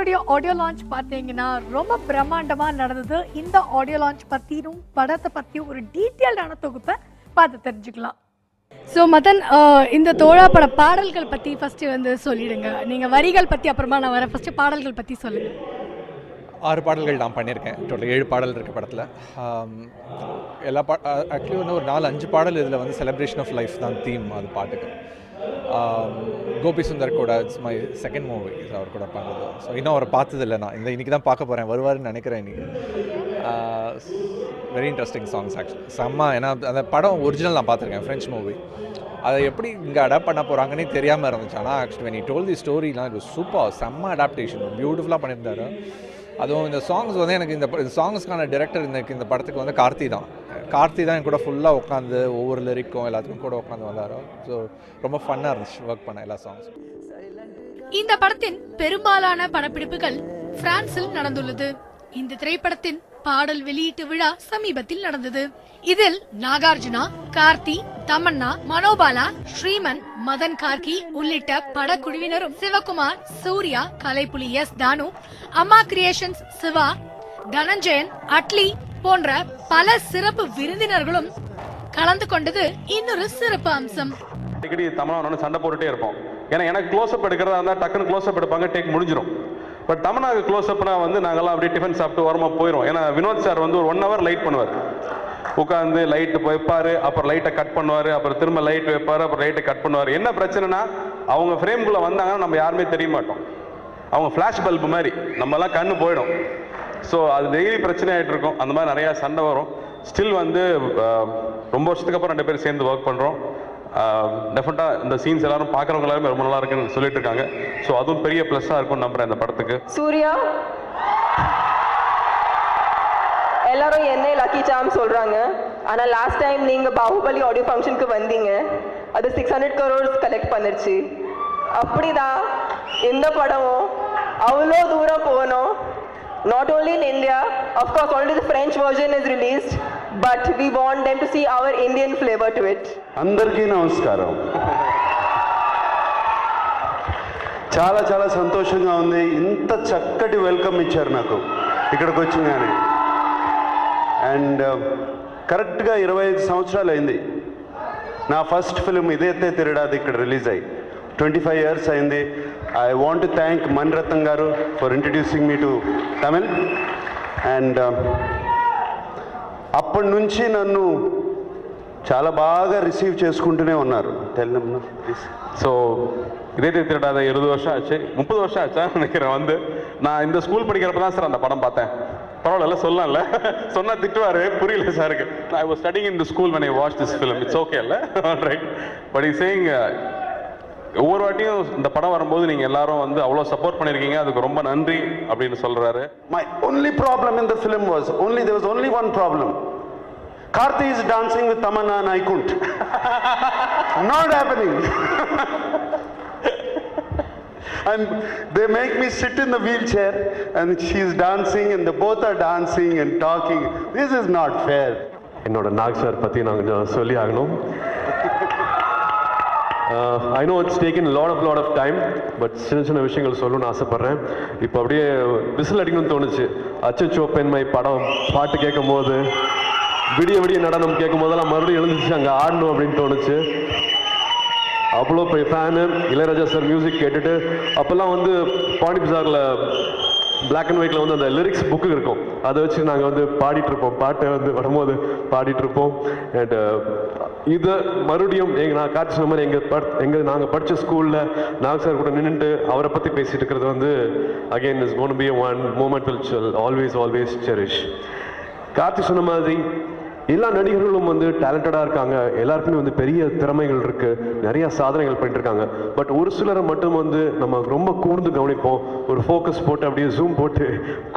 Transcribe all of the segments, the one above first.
படத்தினுடைய audio launch பார்த்தீங்கன்னா ரொம்ப பிரம்மாண்டமா நடந்தது. இந்த ஆடியோ லான்ச் பத்தியும் படத்தை பத்தியும் ஒரு டீட்டெயில்டான தொகுப்பை பார்த்து தெரிஞ்சுக்கலாம். ஸோ மதன், இந்த தோழா பட பாடல்கள் பற்றி ஃபஸ்ட்டு வந்து சொல்லிடுங்க. நீங்கள் வரிகள் பற்றி அப்புறமா நான் வரேன். ஃபஸ்ட்டு பாடல்கள் பற்றி சொல்லுங்கள். 6 பாடல்கள் நான் பண்ணியிருக்கேன். டோட்டல் 7 பாடல் இருக்குது படத்தில். எல்லா ஆக்சுவலி வந்து ஒரு 4-5 பாடல் இதில் வந்து செலிப்ரேஷன் ஆஃப் லைஃப் தான் தீம் அது பாட்டுக்கு. கோபி சுந்தர் கூட இட்ஸ் மை செகண்ட் மூவி அவர் கூட பண்ணுறது. ஸோ இன்னும் அவரை பார்த்ததில்லை. நான் இன்றைக்கி தான் பார்க்க போகிறேன், வருவாருன்னு நினைக்கிறேன் இன்றைக்கி. வெரி இன்ட்ரெஸ்டிங் சாங்ஸ் ஆக்சுவலி செம்ம. ஏன்னா அந்த படம் ஒரிஜினல் நான் பார்த்துருக்கேன், ஃப்ரெஞ்ச் மூவி. அதை எப்படி இங்கே அடாப்ட் பண்ண போகிறாங்கன்னே தெரியாமல் இருந்துச்சு. ஆனால் actually when he told the ஸ்டோரிலாம் இது சூப்பர், செம்ம அடாப்டேஷன், பியூட்டிஃபுல்லாக பண்ணியிருந்தாரு. அதுவும் இந்த சாங்ஸ் வந்து எனக்கு இந்த சாங்ஸ்க்கான டைரக்டர் இந்த படத்துக்கு வந்து கார்த்தி தான் என் கூட ஃபுல்லாக உட்காந்து ஒவ்வொரு லிரிக்கும் எல்லாத்துக்கும் கூட உட்காந்து வந்தார். ஸோ ரொம்ப ஃபன்னாக இருந்துச்சு ஒர்க் பண்ண எல்லா சாங்ஸும். இந்த படத்தின் பெரும்பாலான படப்பிடிப்புகள் பிரான்சில் நடந்துள்ளது. இந்த திரைப்படத்தின் பாடல் வெளியீட்டு விழா சமீபத்தில் நடந்தது. இதில் நாகார்ஜுனா, கார்த்தி, தமன்னா, மனோபாலா, ஸ்ரீமன், மதன் கார்கி உள்ளிட்ட படக்குழுவினரும், சிவகுமார், சூர்யா, கலைப்புலி எஸ் தானு, அம்மா கிரியேஷன்ஸ் சிவா, தனஞ்சயன், அட்லி போன்ற பல சிறப்பு விருந்தினர்களும் கலந்து கொண்டது இன்னொரு சிறப்பு அம்சம். அடிக்கடி தமன்னா சண்டை போட்டுட்டே இருப்போம். ஏன்னா எனக்கு க்ளோஸ்அப் எடுக்கிறதா இருந்தால் டக்குன்னு க்ளோஸ்அப் எடுப்பாங்க, டேக் முடிஞ்சிடும். பட் தமன்னாக்கு க்ளோஸ்அப்னா வந்து நாங்கள்லாம் அப்படியே டிஃபன் சாப்பிட்டு ஓரமாக போயிடும். ஏன்னா வினோத் சார் வந்து ஒரு 1 hour லைட் பண்ணுவார். உட்காந்து லைட்டு வைப்பார், அப்புறம் லைட்டை கட் பண்ணுவார், அப்புறம் திரும்ப லைட் வைப்பார், அப்புறம் லைட்டை கட் பண்ணுவார். என்ன பிரச்சனைனா அவங்க ஃப்ரேம்குள்ளே வந்தாங்கன்னா நம்ம யாருமே தெரிய மாட்டோம். அவங்க ஃப்ளாஷ் பல்பு மாதிரி நம்மலாம் கண்ணு போயிடும். ஸோ அது டெய்லி பிரச்சனை ஆகிட்டு இருக்கும். அந்த மாதிரி நிறையா சண்டை வரும். ஸ்டில் வந்து ரொம்ப வருஷத்துக்கு அப்புறம் 2 பேர் சேர்ந்து ஒர்க் பண்ணுறோம். டெஃபினட்டாக இந்த சீன்ஸ் எல்லாரும் பார்க்குறவங்க எல்லாருமே ரொம்ப நல்லா இருக்குன்னு சொல்லிட்டு இருக்காங்க. ஸோ அதுவும் பெரிய ப்ளஸ்ஸாக இருக்கும்னு நம்புறேன் இந்த படத்துக்கு. சூர்யா, எல்லாரும் என்ன லக்கி சாம் சொல்றாங்க. ஆனால் லாஸ்ட் டைம் நீங்க பாகுபலி ஆடியோ ஃபங்க்ஷனுக்கு வந்தீங்க, அது 600 crores கலெக்ட் பண்ணிருச்சு. அப்படிதான் இந்த படமும் அவ்வளோ தூரம் போகணும். Not only in India, of course already the French version is released, but we want them to see our Indian flavor to it. అందరికీ నమస్కారం. చాలా చాలా సంతోషంగా ఉంది. ఇంత చక్కటి వెల్కమ్ ఇచ్చారు నాకు ఇక్కడికి వచ్చిందని. అండ్ కరెక్ట్గా 25 సంవత్సరాలు అయింది నా ఫస్ట్ ఫిల్మ్ ఇదైతే తిరడాది ఇక్కడ రిలీజ్ అయ్యి 25 years అయింది. I want to thank Manrathan garu for introducing me to Tamil. And అప్పటి నుంచి నన్ను చాలా బాగా రిసీవ్ చేసుకుంటూనే ఉన్నారు. తెలంగాణ ஸோ இதே திருடாத 20 வருஷம் ஆச்சு, 30 வருஷம் ஆச்சா நினைக்கிறேன். வந்து நான் இந்த ஸ்கூல் படிக்கிறப்ப தான் சார் அந்த படம் பார்த்தேன். பரவாயில்ல சொல்லலாம்ல, சொன்னால் திட்டுவார், புரியல சாருக்கு. I was studying in the school when I watched this film. It's okay இல்லை, ரைட். பட் இஸ் சேயிங் ஒவ்வொரு வாட்டியும் இந்த படம் வரும்போது நீங்கள் எல்லாரும் வந்து அவ்வளோ சப்போர்ட் பண்ணியிருக்கீங்க, அதுக்கு ரொம்ப நன்றி அப்படின்னு சொல்கிறாரு. My only problem in the film was there was only one problem. Karthi is dancing with Tamanna and I couldn't. Not happening. And they make me sit in the wheelchair and she's dancing and they both are dancing and talking. This is not fair. என்னோட Nag sir பற்றி நாங்கள் சொல்லி ஆகணும். I know it's taken a lot of time, but சின்ன விஷயங்கள் சொல்லணும்னு ஆசைப்பட்றேன். இப்போ அப்படியே விசில் அடிக்கணும்னு தோணுச்சு. அச்சோ பெண்மை படம் பாட்டு கேட்கும் போது, விடிய நடனம் கேட்கும் போதெல்லாம் மறுபடியும் எழுந்துச்சு அங்கே ஆடணும் அப்படின்னு தோணுச்சு. அவ்வளோ பெரிய ஃபேனு. இளையராஜா சார் மியூசிக் கேட்டுட்டு அப்போல்லாம் வந்து பாண்டி பஜாரில் பிளாக் அண்ட் ஒயிட்டில் வந்து அந்த லிரிக்ஸ் புக்கு இருக்கும், அதை வச்சு நாங்கள் வந்து பாடிட்டுருப்போம். பாட்டை வந்து வரும்போது பாடிட்டுருப்போம். அண்ட் இதை மறுபடியும் நான் காட்சி சொன்ன மாதிரி நாங்கள் படித்த ஸ்கூலில் நாக் சார் கூட நின்றுட்டு அவரை பற்றி பேசிகிட்டு இருக்கிறது வந்து again is gone be one moment will always cherish. Karthi சொன்ன மாதிரி எல்லா நடிகர்களும் வந்து டேலண்டடாக இருக்காங்க, எல்லாருக்குமே வந்து பெரிய திறமைகள் இருக்குது, நிறையா சாதனைகள் பண்ணிட்டு இருக்காங்க. பட் ஒரு சிலரை மட்டும் வந்து நம்ம ரொம்ப கூர்ந்து கவனிப்போம், ஒரு ஃபோக்கஸ் போட்டு அப்படியே ஜூம் போட்டு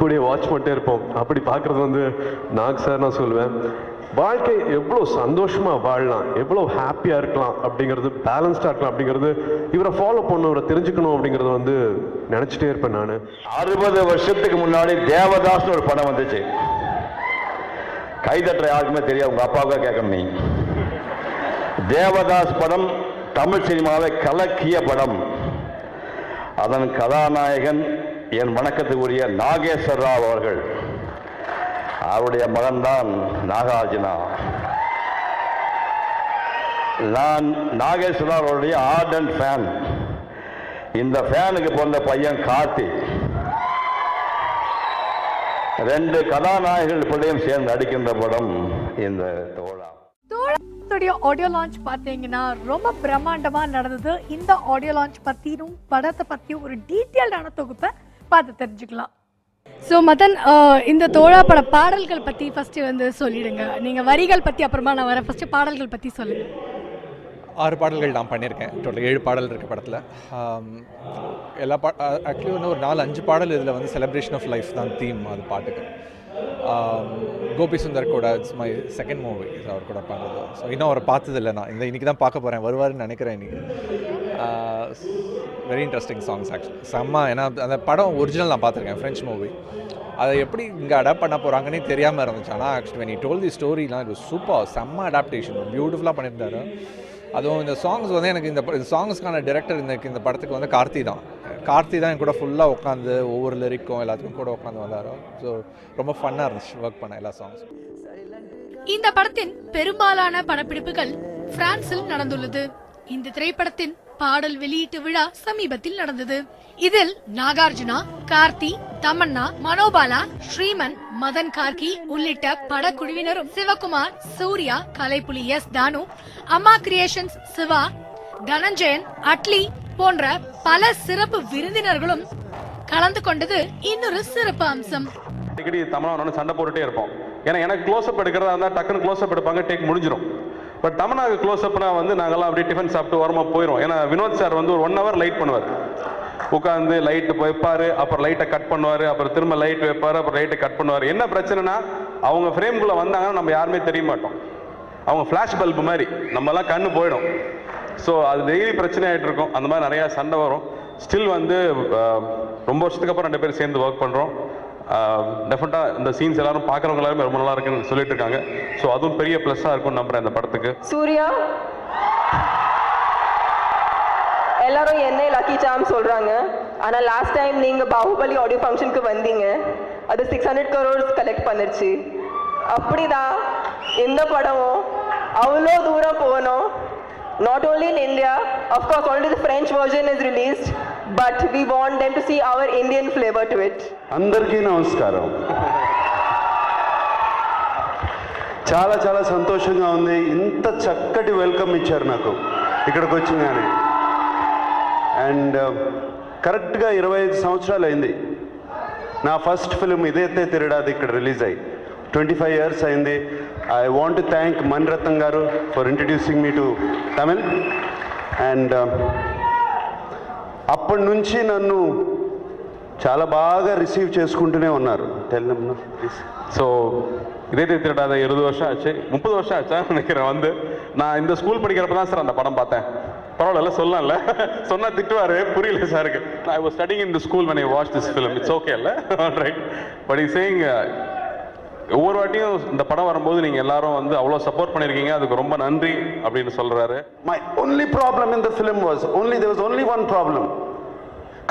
கூட வாட்ச் பண்ணிட்டே இருப்போம். அப்படி பார்க்குறது வந்து நாக் சார் நான் சொல்லுவேன். வாழ்க்கை எவ்வளோ சந்தோஷமாக வாழலாம், எவ்வளோ ஹாப்பியாக இருக்கலாம் அப்படிங்கிறது, பேலன்ஸ்டாக இருக்கலாம் அப்படிங்கிறது, இவரை ஃபாலோ பண்ணவரை தெரிஞ்சுக்கணும் அப்படிங்கிறத வந்து நினச்சிட்டே இருப்பேன் நான். 60 வருஷத்துக்கு முன்னாடி தேவதாஸ்னு ஒரு படம் வந்துச்சு. கைதட்டுற யாருக்குமே தெரியாது, உங்கள் அப்பாவுக்காக கேட்கணும். நீ தேவதாஸ் படம் தமிழ் சினிமாவை கலக்கிய படம். அதன் கதாநாயகன் என் வணக்கத்துக்குரிய நாகேஸ்வர ராவ் அவர்கள், அவருடைய மகன்தான் நாகார்ஜுனா. நான் நாகேஸ்வர ராவ் அவருடைய ஆர்டன்ட் ஃபேன். இந்த ஃபேனுக்கு பிறந்த பையன் கார்த்தி. 2 கதாநாயகர்கள் பிள்ளையும் சேர்ந்து நடிக்கின்ற படம் இந்த தோழா. தோழாவுடைய ஆடியோ லான்ச் பார்த்தீங்கன்னா ரொம்ப பிரம்மாண்டமா நடந்தது. இந்த ஆடியோ லான்ச் பத்தியும் படத்தை பத்தியும் ஒரு டீட்டெயில்டான தொகுப்பை பார்த்து தெரிஞ்சுக்கலாம். ஸோ மதன், இந்த தோழா பட பாடல்கள் பத்தி ஃபர்ஸ்ட் வந்து சொல்லிடுங்க. நீங்க வரிகள் பத்தி அப்புறமா நான் வரேன். ஃபர்ஸ்ட் பாடல்கள் பத்தி சொல்லுங்க. 6 பாடல்கள் நான் பண்ணியிருக்கேன். டோட்டல் 7 பாடல் இருக்குது படத்தில். எல்லா ஆக்சுவலி வந்து ஒரு 4-5 பாடல் இதில் வந்து செலிப்ரேஷன் ஆஃப் லைஃப் தான் தீம் அது பாட்டுக்கு. கோபி சுந்தர் கூட இட்ஸ் மை செகண்ட் மூவி அவர் கூட பண்ணுறது. ஸோ இன்னும் அவரை பார்த்ததில்லை. நான் இன்றைக்கி தான் பார்க்க போகிறேன், வருவாருன்னு நினைக்கிறேன் இன்றைக்கி. வெரி இன்ட்ரெஸ்டிங் சாங்ஸ் ஆக்சுவலி செம்ம. ஏன்னா அந்த படம் ஒரிஜினல் நான் பார்த்துருக்கேன், ஃப்ரெஞ்ச் மூவி. அதை எப்படி இங்கே அடாப்ட் பண்ண போகிறாங்கன்னே தெரியாமல் இருந்துச்சு. ஆனால் actually when he told the storyலாம் it was super, செம்ம அடாப்டேஷன், பியூட்டிஃபுல்லாக பண்ணியிருந்தாரு. அதுவும் இந்த சாங்ஸ் வந்து எனக்கு இந்த சாங்ஸ்க்கான டைரக்டர் இந்த படத்துக்கு வந்து கார்த்தி தான் என் கூட ஃபுல்லாக உட்காந்து ஒவ்வொரு லிரிக்கும் எல்லாத்துக்கும் கூட உட்காந்து வந்தார். ஸோ ரொம்ப ஃபன்னாக இருந்துச்சு ஒர்க் பண்ண எல்லா சாங்ஸும். இந்த படத்தின் பெரும்பாலான படப்பிடிப்புகள் பிரான்சில் நடந்துள்ளது. இந்த திரைப்படத்தின் பாடல் வெளியீட்டு விழா சமீபத்தில் நடந்தது. இதில் நாகார்ஜுனா, கார்த்தி, தமன்னா, மனோபாலா, ஸ்ரீமன், மதன் கார்கி உள்ளிட்ட படக்குழுவினரும், சிவகுமார், சூர்யா, கலைப்புலி எஸ் தானு, அம்மா கிரியேஷன்ஸ் சிவா, தனஞ்சயன், அட்லி போன்ற பல சிறப்பு விருந்தினர்களும் கலந்து கொண்டது இன்னொரு சிறப்பு அம்சம். அடிக்கடி தமிழ் சண்டை போட்டுட்டே இருப்போம். ஏன்னா எனக்கு க்ளோஸ்அப் எடுக்கிறதா இருந்தால் டக்குன்னு க்ளோஸ்அப் எடுப்பாங்க, டேக் முடிஞ்சிடும். பட் தமிழ்நாடு க்ளோஸ்அப்னா வந்து நாங்கள்லாம் அப்படியே டிஃபன் சாப்பிட்டு ஓரமாக போயிடும். ஏன்னா வினோத் சார் வந்து ஒரு 1 hour லைட் பண்ணுவார். உட்காந்து லைட்டு வைப்பார், அப்புறம் லைட்டை கட் பண்ணுவார், அப்புறம் திரும்ப லைட் வைப்பார், அப்புறம் லைட்டை கட் பண்ணுவார். என்ன பிரச்சனைனா அவங்க ஃப்ரேம்குள்ளே வந்தாங்கன்னா நம்ம யாருமே தெரிய மாட்டோம். அவங்க ஃப்ளாஷ் பல்பு மாதிரி நம்மலாம் கண்ணு போயிடும். ஸோ அது டெய்லி பிரச்சனை ஆகிட்டு இருக்கும். அந்த மாதிரி நிறையா சண்டை வரும். ஸ்டில் வந்து ரொம்ப வருஷத்துக்கு அப்புறம் 2 பேர் சேர்ந்து ஒர்க் பண்ணுறோம். டெஃபினட்டாக இந்த சீன்ஸ் எல்லாரும் பார்க்குறவங்க எல்லாருமே ரொம்ப நல்லா இருக்குன்னு சொல்லிட்டு இருக்காங்க. ஸோ அதுவும் பெரிய ப்ளஸ்ஸாக இருக்கும்னு நம்புறேன் இந்த படத்துக்கு. சூர்யா, எல்லாரும் என்னை லக்கி சாம் சொல்றாங்க. ஆனா லாஸ்ட் டைம் நீங்க பாகுபலி ஆடியோ ஃபங்க்ஷனுக்கு வந்தீங்க, அது 600 crores கலெக்ட் பண்ணிருச்சு. அப்படிதான் இந்த படமும் அவ்வளோ தூரம் போகணும். Not only in India, of course only the French version is released, but we want them to see our Indian flavor to it. అందరికీ నమస్కారం. చాలా చాలా సంతోషంగా ఉంది. ఇంత చక్కటి వెల్కమ్ ఇచ్చారు నాకు ఇక్కడికి వచ్చిందని. అండ్ కరెక్ట్గా 25 సంవత్సరాలు అయింది నా ఫస్ట్ ఫిల్మ్ ఇదైతే తిరడాది ఇక్కడ రిలీజ్ అయ్యి 25 years అయింది. I want to thank Mani Ratnam గారు for introducing me to Tamil. And అప్పటి నుంచి నన్ను చాలా బాగా రిసీవ్ చేసుకుంటూనే ఉన్నారు. తెలంగాణ ஸோ இதே திருடாத 20 வருஷம் ஆச்சு, 30 வருஷம் ஆச்சா நினைக்கிறேன். வந்து நான் இந்த ஸ்கூல் படிக்கிறப்ப தான் சார் அந்த படம் பார்த்தேன். பரவாயில்ல, சொல்லலாம்ல, சொன்னால் திட்டுவார், புரியல சாருக்கு. I was studying in the school when I watched this film. It's okay இல்லை, ரைட். பட் இஸ் சேயிங் ஒவ்வொரு வாட்டியும் இந்த படம் வரும்போது நீங்கள் எல்லாரும் வந்து அவ்வளோ சப்போர்ட் பண்ணியிருக்கீங்க, அதுக்கு ரொம்ப நன்றி அப்படின்னு சொல்கிறாரு. My only problem in the film was there was only one problem.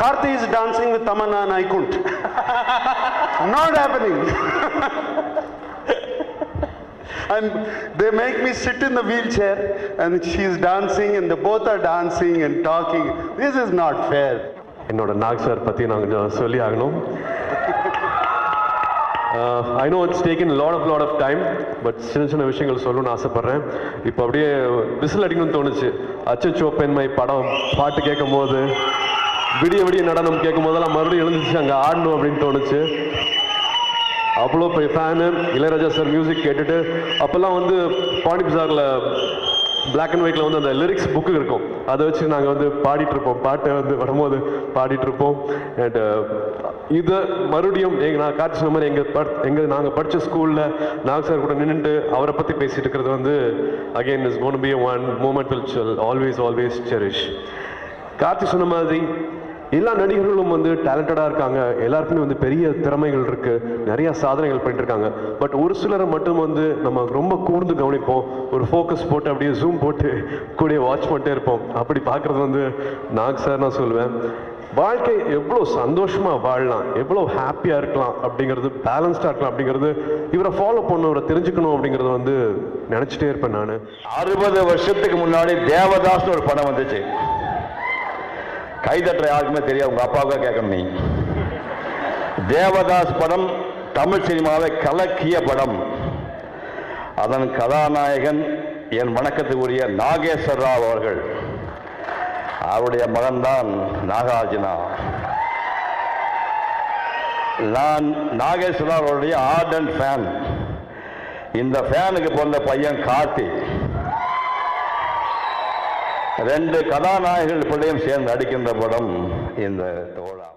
Karthi is dancing with Tamanna and I couldn't. Not happening. And they make me sit in the wheelchair and she is dancing and they both are dancing and talking. This is not fair. என்னோட Nag sir பற்றி நான் கொஞ்சம் சொல்லி ஆகணும். I know it's taken lot of time, but சின்ன விஷயங்கள் சொல்லணும்னு ஆசைப்பட்றேன். இப்போ அப்படியே விசில் அடிக்கணும்னு தோணுச்சு. அச்சோ பெண்மை படம் பாட்டு கேட்கும் போது, விடிய நடனம் கேட்கும் போதெல்லாம் மறுபடியும் எழுந்துச்சு அங்கே ஆடணும் அப்படின்னு தோணுச்சு. அவ்வளோ பெரிய ஃபேனு. இளையராஜா சார் மியூசிக் கேட்டுட்டு அப்போல்லாம் வந்து பாண்டி பஜாரில் பிளாக் அண்ட் ஒயிட்டில் வந்து அந்த லிரிக்ஸ் புக்கு இருக்கும், அதை வச்சு நாங்கள் வந்து பாடிட்டுருப்போம். பாட்டை வந்து வரும்போது பாடிட்டுருப்போம். அண்ட் இதை மறுபடியும் நான் காட்சி சொன்ன மாதிரி நாங்கள் படித்த ஸ்கூலில் நாக் சார் கூட நின்றுட்டு அவரை பற்றி பேசிகிட்டு இருக்கிறது வந்து again is gone be one moment will always cherish. Karthi சொன்ன மாதிரி எல்லா நடிகர்களும் வந்து டேலண்டடாக இருக்காங்க, எல்லாருக்குமே வந்து பெரிய திறமைகள் இருக்குது, நிறையா சாதனைகள் பண்ணிட்டு இருக்காங்க. பட் ஒரு சிலரை மட்டும் வந்து நம்ம ரொம்ப கூர்ந்து கவனிப்போம், ஒரு ஃபோக்கஸ் போட்டு அப்படியே ஜூம் போட்டு கூட வாட்ச் பண்ணிட்டே இருப்போம். அப்படி பார்க்குறது வந்து நாக் சார் நான் சொல்லுவேன். வாழ்க்கை எவ்வளோ சந்தோஷமாக வாழலாம், எவ்வளோ ஹாப்பியாக இருக்கலாம் அப்படிங்கிறது, பேலன்ஸ்டாக இருக்கலாம் அப்படிங்கிறது, இவரை ஃபாலோ பண்ணவரை தெரிஞ்சுக்கணும் அப்படிங்கிறத வந்து நினச்சிட்டே இருப்பேன் நான். 60 வருஷத்துக்கு முன்னாடி தேவதாஸ்னு ஒரு படம் வந்துச்சு. கைதட்டுற யாருக்குமே தெரியாது, உங்க அப்பாவுக்கா கேட்கணும் நீ. தேவதாஸ் படம் தமிழ் சினிமாவை கலக்கிய படம். அதன் கதாநாயகன் என் வணக்கத்துக்குரிய நாகேஸ்வர ராவ் அவர்கள். அவருடைய மகன்தான் நாகார்ஜுனா. நான் நாகேஸ்வர அவருடைய ஆர்டன்ட் ஃபேன். இந்த ஃபேனுக்கு பிறந்த பையன் கார்த்தி. 2 கதாநாயகர்கள் பிள்ளையும் சேர்ந்து நடிக்கின்ற படம் இந்த தோழா.